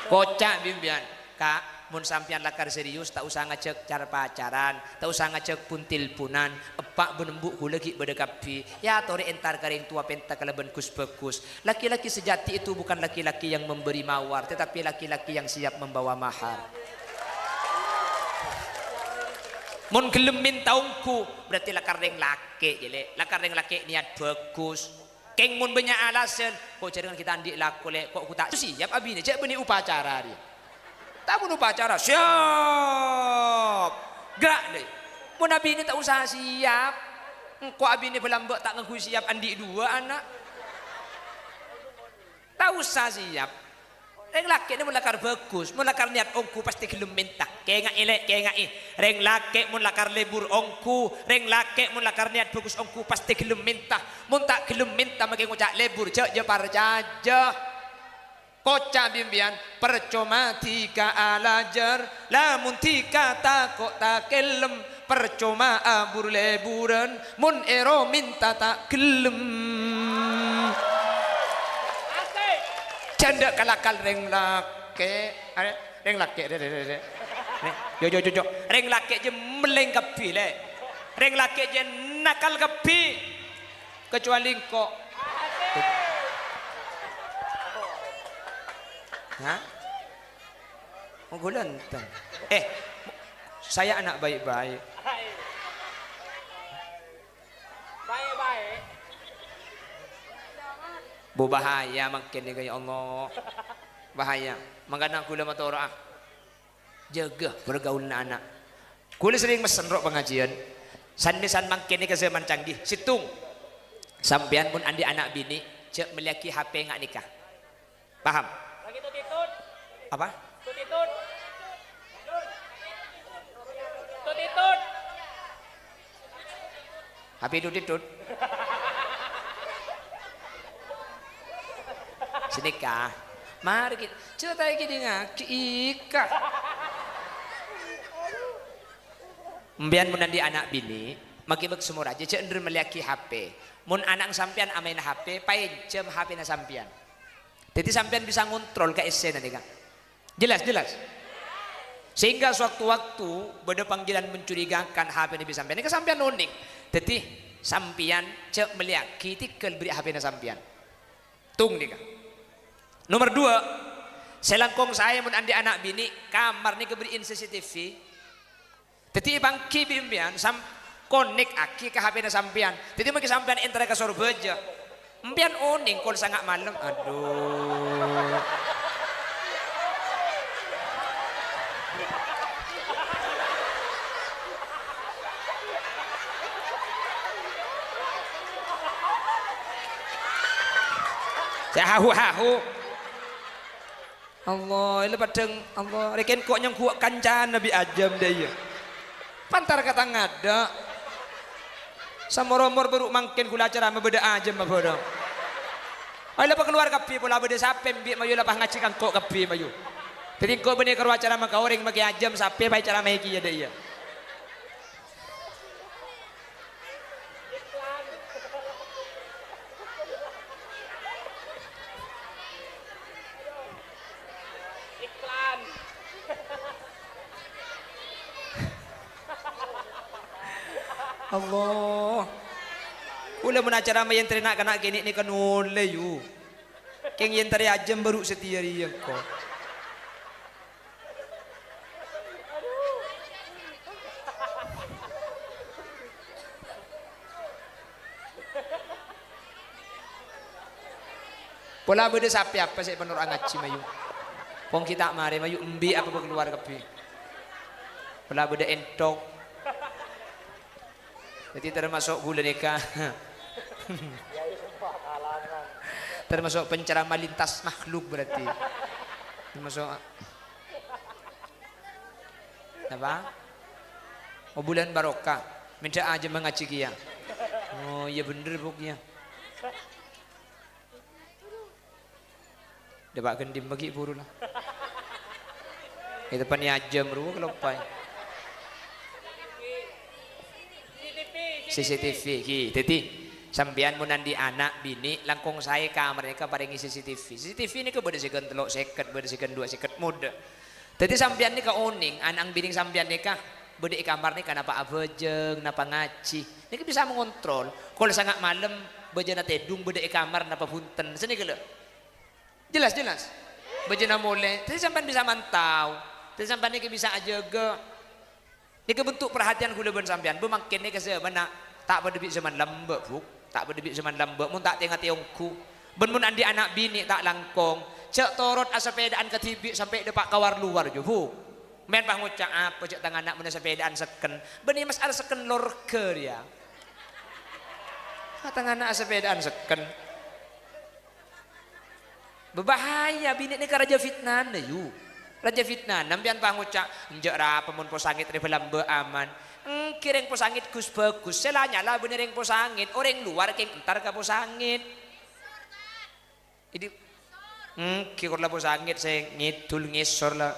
kocak bimbian kak mun sampean lakar serius tak usah ngecek cara pacaran, tak usah ngecek pun tilpunan, epak benembuk ku lagi berdekapi. Ya tori entar karing tua penta kalaban kus bekus. Laki-laki sejati itu bukan laki-laki yang memberi mawar, tetapi laki-laki yang siap membawa mahar. Mun gelem minta ungku berarti lakar reng laki jele, lakar reng laki niat bagus. Keng mun banyak alasan, kok jaringan kita andik laku le, kok ku tak siap abine, cek beni upacara dia. Tak pun upacara siap, gerak deh. Mun abine tak usah siap, kok abine belambak tak ngaku siap andik dua anak. Tak usah siap. Reng laki ni mun lakar bagus, mun lakar niat ongku pasti gelem minta. Kayak ngak elek, kayak ngak reng laki mun lakar lebur ongku, reng laki mun lakar niat bagus ongku pasti gelem minta. Mun tak gelem minta makai ngucak lebur, je parjaja. Kocak bimbian percuma tika alajar, lamun tika takok tak kelem. Percuma abur leburan, mun ero minta tak gelem. Canda kalakal reng laki, reng laki, yo, reng laki je meleng kepi le, reng laki je nakal kepi, kecuali kok, hah? Mau gulantang, saya anak baik-baik, baik-baik. Bu bahaya makin ni ya Allah, bahaya. Mangkana kula matora jaga pergaulan anak. Kula sering mesen rok pengajian. Sandisan makin ni ke zaman canggih. Situng sampean pun andi anak bini cek meliaki HP ngak nikah. Paham? Lagi tutitut. Apa? Tutitut. Tutitut. HP tutitut. Senikah, mari kita cerita lagi dengan Ika. Mbian mun andi anak bini, maki bek semua aja cenderung meliaki HP. Mun anak sampean amain HP, pain jam HP na sampean. Jadi sampean bisa ngontrol ke esen nanti kan. Jelas. Sehingga sewaktu-waktu beda panggilan mencurigakan HP ini bisa sampean. Ini sampean unik. Jadi sampean cek meliaki tikel beri HP na sampean. Tung nih kan. Nomor 2, selangkong saya mun andi anak bini kamar ni keberiin CCTV. Jadi bangki bimbian sam konek aki ke HP na sampean. Jadi mungkin sampean enter ke sorbeja. Mbian oning kol sangat malam. Aduh. Saya hahu. Allah, ini padang Allah, reken kok yang kuat kancan Nabi Ajam dia. Pantar kata ngada. Samoromor baru mangkin kula acara membeda Ajam mabodong. Ayo lepas keluar kapi pula beda sapem bi mayu lepas ngaci kangkok kapi mayu. Jadi kok benih keluar acara maka orang bagi Ajam sape baik cara maiki ya dia. Allah, ula mun acara mayan ternak kena kini ni kan ule yu, keng yang teri Ajam baru setia dia kok. Pola beda sapi apa sih penur angaci mayu, pong kita mari mayu embi apa keluar kepi, pola beda entok. Jadi termasuk gula nikah, termasuk penceramah lintas makhluk berarti, termasuk apa? Oh bulan barokah, minta aja mengaji kia. Oh iya bener buknya. Dapat gendim bagi buru lah. Itu pan aja meru kelopai. CCTV ki. Jadi sampean mun andi anak bini langkung saya kamar mereka paringi CCTV. CCTV ini kebersihkan telok seket, bersihkan 2 seket muda. Jadi sampean ni ka oning anang bining sampean ni ka bede kamar ni kenapa abejeng napa ngaji ni bisa mengontrol kalau sangat malam bejena tedung bede kamar napa punten sini gelo jelas bejena mole jadi sampean bisa mantau jadi sampean ni bisa ajaga ni bentuk perhatian kula ben sampean bemakin ni ke mana tak berdebik zaman lambe buk tak berdebik zaman lambe mun tak tengah tiongku ben mun andi anak bini tak langkong cek torot asepedaan ketibik sampai depak kawar luar jo buk men bang ngucap apa cek tangan anak mana sepedaan seken benih mas ada seken lorker ya tangan anak sepedaan seken berbahaya bini ni raja fitnah na yu raja fitnah nampian bang ngucap njek ra pemun posangit revelam be aman kireng posangit gus bagus selanya lah bener yang posangit orang luar keng entar ka posangit jadi kikor lah posangit saya ngidul ngisor lah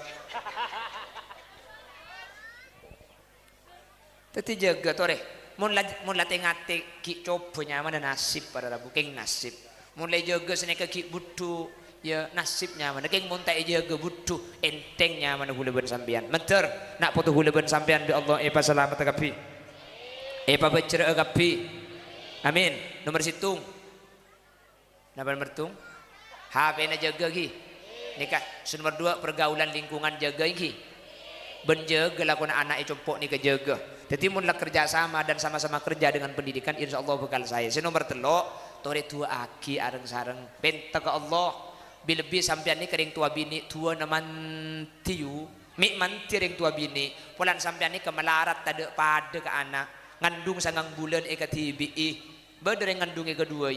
teti jaga tore mun latih ngate ki cobonya mana nasib pada rabu keng nasib mulai jaga sene ki butuh ya nasibnya mana keng mun tak jaga butuh entengnya mana hula ben sampean menter nak foto hula ben sampean bi Allah pa selamat kapi pa becera kapi amin nomor situng napa nomor tung HP na jaga ki nikah nomor 2 pergaulan lingkungan jaga ki benjaga lakon anak compok ni kejaga jadi mun lah kerjasama dan sama-sama kerja dengan pendidikan insya Allah bekal saya nomor 3 tore tua aki areng sareng benta ke Allah bilebih sampean ni kering tua bini tua naman tiu mik manti ring tua bini pulan sampean ni kemelarat tade pada ke anak ngandung sangang bulan eka tibi beder ngandung eka dua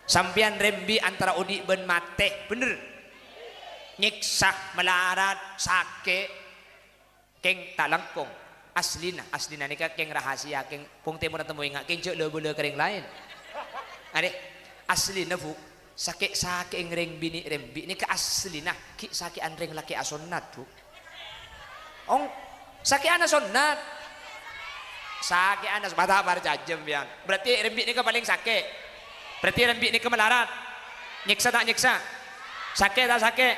sampean rembi antara odi ben mate bener nyiksa melarat sake keng tak langkong aslina ni keng rahasia keng pung temu temu ingat keng cek le kering lain adik aslina bu sakit ngereng bini rembi ni ke aslina ki sakit anreng laki asonat bu ong sakit anak sonat sakit anak mata bar jajem yang berarti rembi ni ke paling sakit berarti rembi ni ke melarat nyiksa tak nyiksa sakit tak sakit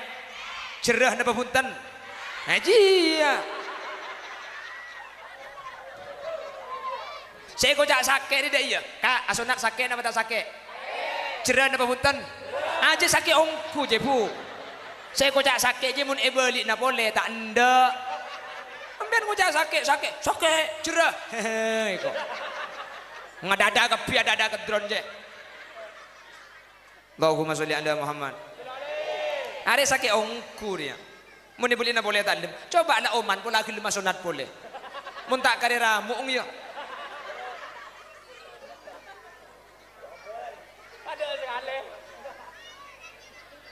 cerah napa punten haji ya saya kocak sakit ni dah iya kak asonat sakit napa tak sakit cerah napa punten aja sakit ongku je bu saya kocak sakit je mun balik na boleh tak ndak ambian kocak sakit cerah hehe kok ngadada ke pia dada ke drone je Allahumma sholli ala Muhammad ada sakit ongku dia mun balik na boleh tak coba lah oman pula lagi 5 sunat boleh mun tak kare ramu ya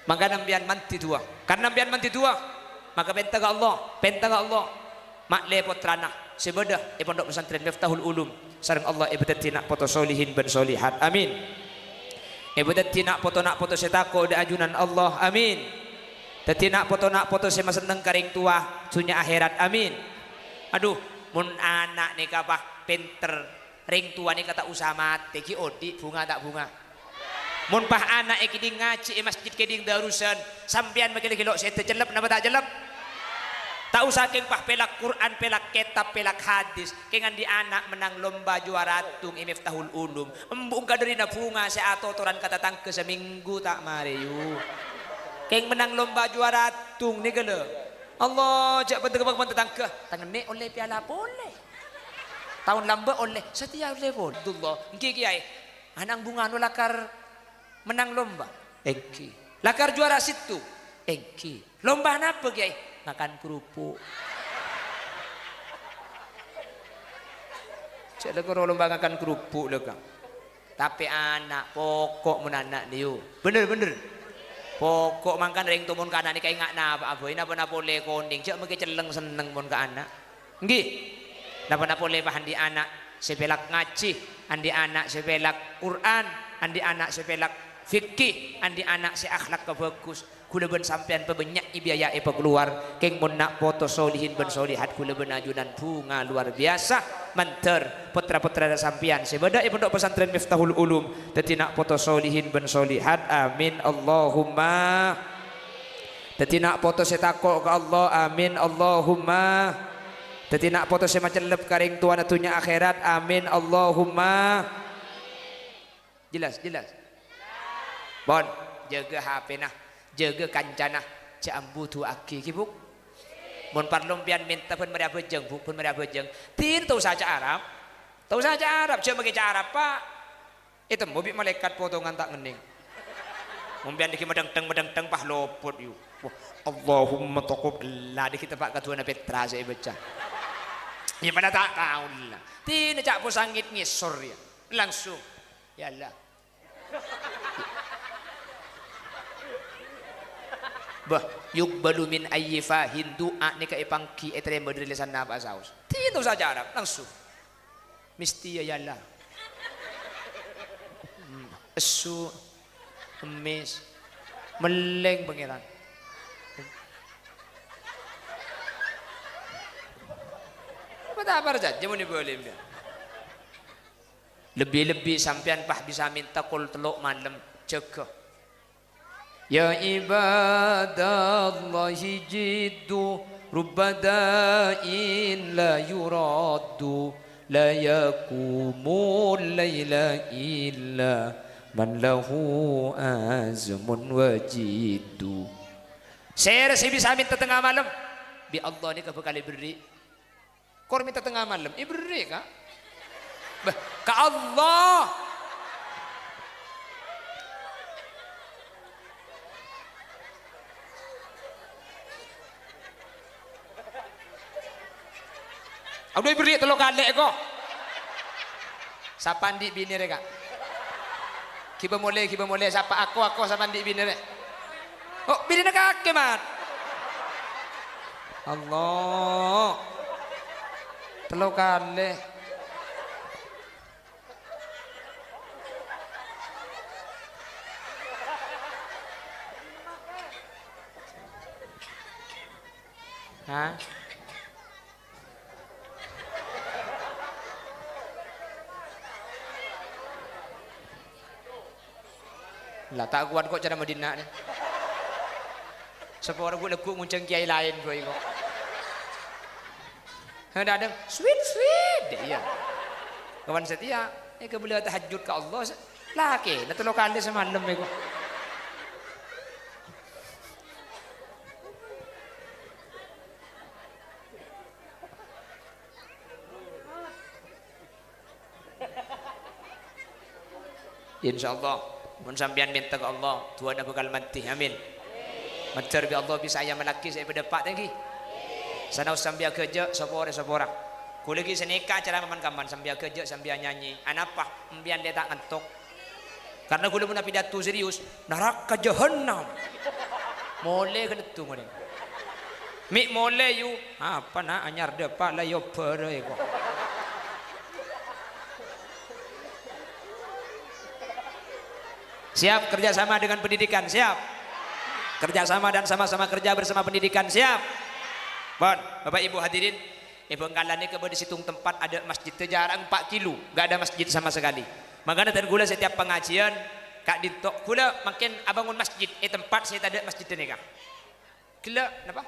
maka nambian manti tua karena nambian manti tua maka benta ke Allah mak le potrana sebeda pondok pesantren Miftahul Ulum sareng Allah ibadatina foto solihin ben solihat amin ibadatina foto setako da ajunan Allah amin tetina foto sema seneng karing tua sunya akhirat amin aduh mun anak nih kapah pinter ring tua nih kata usah mati ki odi bunga tak bunga mun pah anak iki ngaji masjid keding darusan sampean makilok saya terjelep napa tak jelep tak usah keng pah pelak Quran pelak kitab pelak hadis kengan di anak menang lomba juara tung Miftahul Ulum embung kaderina bunga saya atoran kata tangke seminggu tak mari yu keng menang lomba juara tung ni gele Allah jak bentuk tangke tangan ni oleh piala boleh tahun lamba oleh setiap level Allah ngki kiai anang bunga no lakar menang lomba engki lakar juara situ engki lomba apa kiai makan kerupuk cek lekor lomba makan kerupuk lekang tapi anak pokok menanak niu bener pokok makan ring tumun ke anak ni kayak ngak napa aboy napa boleh koning cek mungkin celeng seneng pun ke anak nggih napa boleh bahan di anak sepelak ngaji andi anak sepelak Quran andi anak sepelak fikih andi anak si akhlak ke bagus kula ben sampean pebanyak biaya keluar keng mun nak foto solihin ben solihat kula ben ajunan bunga luar biasa menter putra-putra sampean sebeda pondok pesantren Miftahul Ulum dadi nak foto solihin ben solihat amin Allahumma Dadi nak foto saya takok ke Allah, amin Allahumma. Dadi nak foto saya macam lep karing tuan atunya akhirat, amin Allahumma. Jelas, jelas. Bon, jaga HP nah, jaga kancana, jambu tu aki kibuk. Mun parlum pian minta pun meri bejeng, pun meri bejeng. Tin tahu saja Arab. Tahu saja Arab, cuma pakai cara Pak. Itu mobil malaikat potongan tak ngening. Mumpian dikit medeng-deng pah lopot yu. Allahumma taqabbal di kita Pak Ketua Petra saya baca. Ya pada tak tahu lah. Tina cak posangit ngisor ya. Langsung. Ya Allah. Bah, yukbalu min ayyifa hindu ni ka ipangki etre model lisan apa saus. Tina saja Arab langsung. Mesti ya Allah. Esu emis meleng pangeran. Apa saja mau boleh lebih-lebih sampean pah bisa minta kul teluk malam jaga. Ya ibadallahi jiddu rubbadain la yuraddu la yakumul laila illa man lahu azmun wajiddu. Saya bisa minta tengah malam bi Allah ni kebekali beri. Kau minta tengah malam, beri kah? Ka Allah. Aku beri telur kalek kok. Siapa di bini reka? Kiba mulai siapa aku siapa di bini rek? Oh bini nak kaki mat. Allah. Telur kalek. Hah? Lah tak kuat kok cara Madinah ni. Sepuluh orang gue nguncang kiai lain gue kok. Ada sweet deh ya. Kawan setia, kebelah tahajud ke Allah, laki, nak tolong kali semalam kok. Insyaallah mun sampean minta ke Allah Tuhan bakal mati amin. Macar bi Allah bisa ayam laki saya berdepak lagi. Sana sambil kerja sopore. Ku lagi seneka cara kaman sambil kerja sambil nyanyi. Anapa mbian dia tak ngantuk. Karena ku mun pidato serius neraka jahannam. Mole kan itu mole. Mi mole yu apa nak anyar depak lah yo pere kok. Siap kerjasama dengan pendidikan, siap kerjasama dan sama-sama kerja bersama pendidikan, siap. Bon, Bapak Ibu hadirin, Ibu Engkalan ini kemudian di situng tempat ada masjid jarak 4 kilo, gak ada masjid sama sekali. Makanya dan gula setiap pengajian kak ditok gula makin abangun masjid tempat saya tak ada masjid ini kak. Gila, kenapa?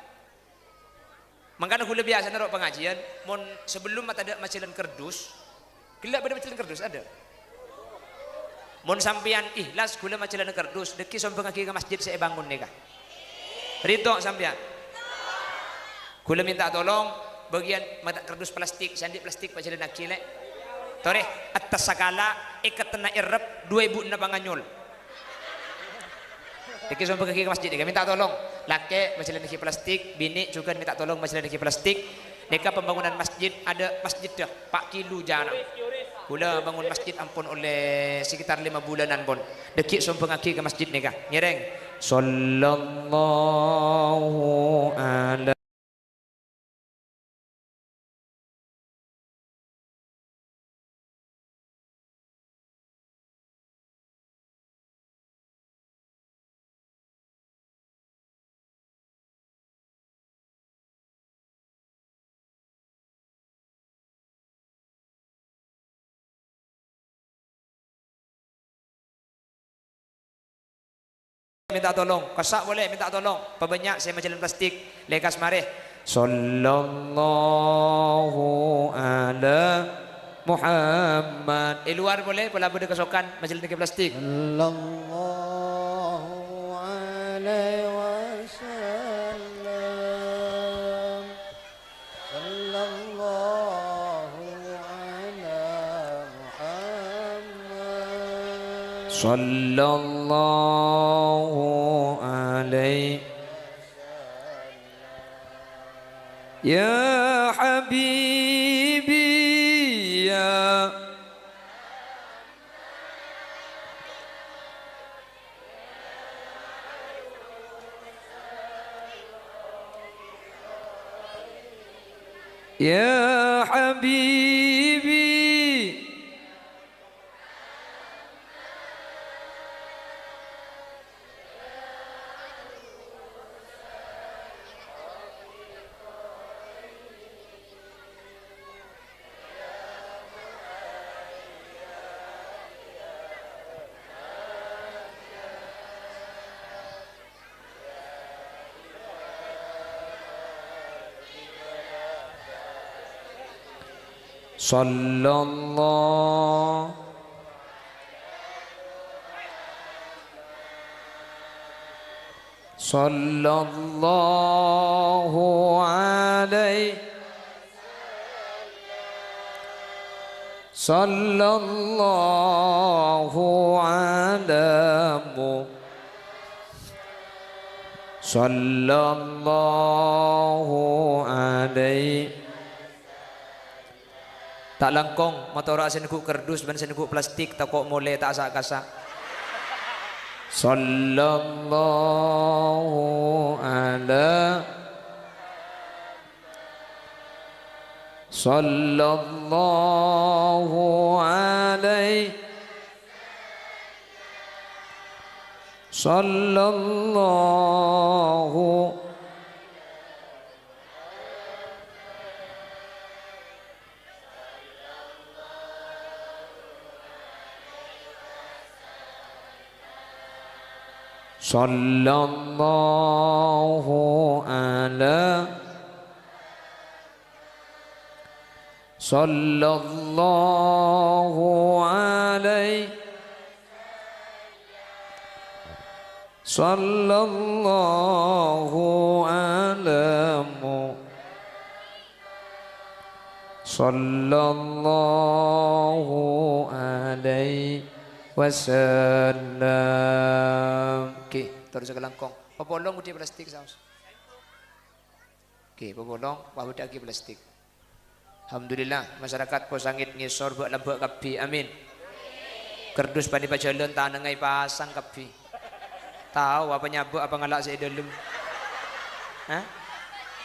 Makanya gula biasa naruh pengajian, mon sebelum ada macilan kerdus, gila pada macilan kerdus ada. Mun sampean ikhlas gula macilan kardus deki sombong lagi ke masjid saya bangun nih kak. Rito sampean. Gula minta tolong bagian mata kardus plastik, sandi plastik macilan akile. Tore atas sakala ikatna irep 2000 na banganyol. Deki sombong lagi ke masjid nih minta tolong. Laki macilan lagi plastik, bini juga minta tolong macilan lagi plastik. Deka pembangunan masjid ada masjid dah 4 kilo jarak. Gula bangun masjid ampun oleh sekitar 5 bulanan pun. Dekik sombong aki ke masjid ni kah? Nyereng. Sallallahu alaihi minta tolong, kesak boleh minta tolong. Pebanyak saya majalah plastik, lekas mari. Sallallahu ala Muhammad. Luar boleh, pula benda kesokan majalah plastik. Sallallahu alaihi wasallam. Sallallahu ala Muhammad. Sallallahu alaihi ya habibi ya ya habibi sallallahu sallallahu alaihi sallallahu alamu sallallahu alaihi tak langkong motor saya nengku kerdus ban saya nengku plastik tak kok mulai tak asak-asak. Sallallahu ala sallallahu alaihi sallallahu sallallahu ala sallallahu alaihi sallallahu alamu sallallahu alaihi wasallam. Okey, terus ke langkong. Popolong udah plastik saus. Okey, popolong bahu dak plastik. Alhamdulillah masyarakat Posangit ngisor buat lembek kapi. Amin. Kerdus pani pajalan tanengai pasang kapi. Tahu apa nyabak apa ngalak saya dalam. Hah?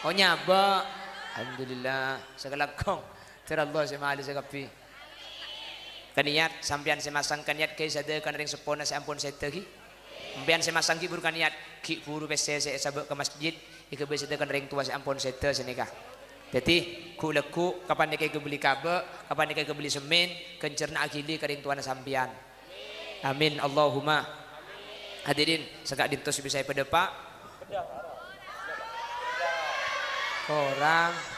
Oh nyabak. Alhamdulillah segalakong. Terallah saya mahal saya kapi. Kaniat sampean saya masangkan niat ke sada kan ring sepona saya ampun saya tegi. Sampean saya masang ki bukan niat ki buru bese saya sabak ke masjid ike bese kan ring tua saya ampun saya teh senikah. Jadi ku leku kapan ike ke beli kabe, kapan ike ke beli semen, kencerna akili ke ring tuana sampean. Amin Allahumma. Hadirin segak dintos bisa pada Pak. Orang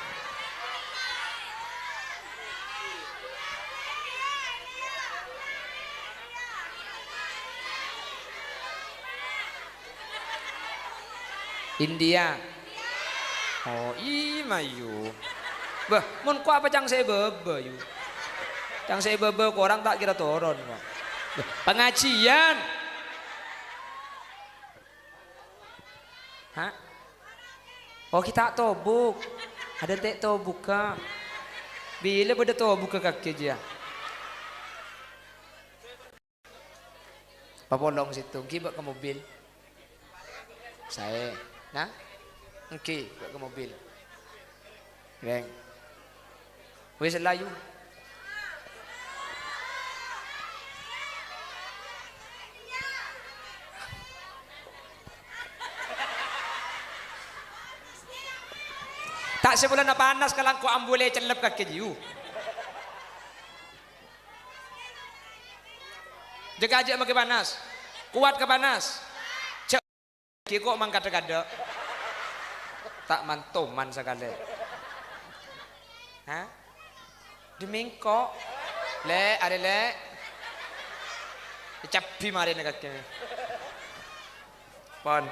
India. Oh, mayu. Bah, mun ku apa cang saya bebe yu. Cang saya bebe ku orang tak kira turun. Pengajian. Hah? Oh, kita tobuk. Ada tek tobuk ka. Bila pada tobuk ke kaki dia. Papolong situ, kibak ke mobil. Saya nah, okey, buat ke mobil. Reng. Wes layu. Tak sebulan nak panas kalau kau ambule celep kaki jiu. Jaga aja makin panas. Kuat ke panas. Kiko mang kada-kada. Tak mantoman sekali. Hah? Demingko. Le, ada le. Capi mari nak kene. Pon.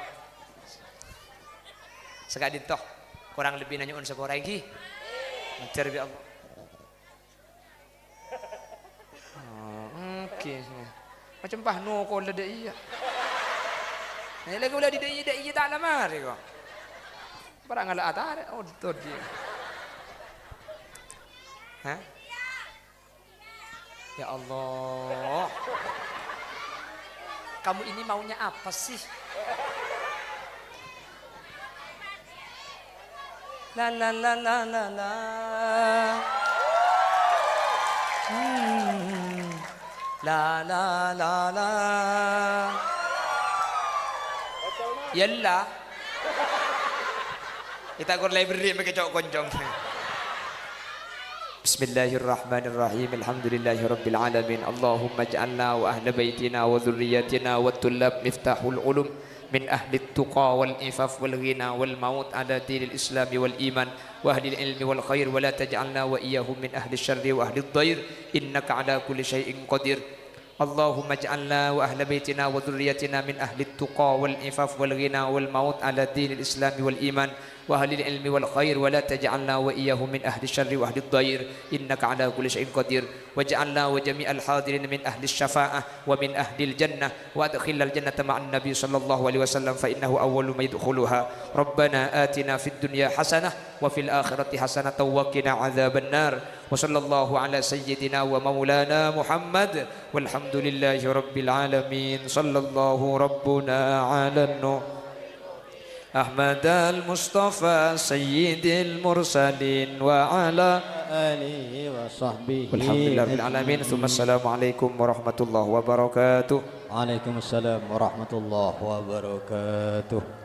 Sekali toh kurang lebih nanya on sekolah lagi. Mencari bi Allah. Oke. Macam pahno ko lede iya. Ni lagi ulah di iya tak lama hari ko. Barang ala atare oh tu dia. Hah? Ya Allah. Kamu ini maunya apa sih? La la la la la la. La la la la. Yalla. Kita kor library pakai cok konjong. Bismillahirrahmanirrahim. Alhamdulillahirabbil alamin. Allahumma ij'alna wa ahla baitina wa dhurriyyatina wa tullab miftahul ulum min ahli at-tuqa wal ifaf wal ghina wal maut ala dinil islam wal iman wa ahli al-ilmi wal khair wa la taj'alna wa iyyahum min ahli asy-syarri wa ahli ad-dhair innaka ala kulli syai'in qadir. Allahumma ij'alna wa ahla baitina wa dhurriyyatina min ahli at-tuqa wal ifaf wal ghina wal maut ala dinil islam wal iman wa ahli al-ilmi wal khair wa la taj'alna wa iyyahum min ahli asy-syarri wa ahli ad-dhair innaka ala kulli syai'in qadir. Waj'alna wa jami'al hadirin min ahli asy-syafa'ah wa min ahli al-jannah wa adkhilnal jannata ma'an nabiy sallallahu alaihi wasallam fa innahu awwalu may yadkhuluha. Rabbana atina fid dunya hasanah wa fil akhirati hasanah wa qina adzaban nar. Wa sallallahu ala sayyidina wa maulana Muhammad walhamdulillahi rabbil alamin. Sallallahu rabbuna ala nuh Ahmad al-Mustafa sayyidil mursalin wa ala alihi wa sahbihi. Walhamdulillahil alamin. Tsumma assalamualaikum warahmatullahi wabarakatuh. Waalaikumsalam warahmatullahi wabarakatuh.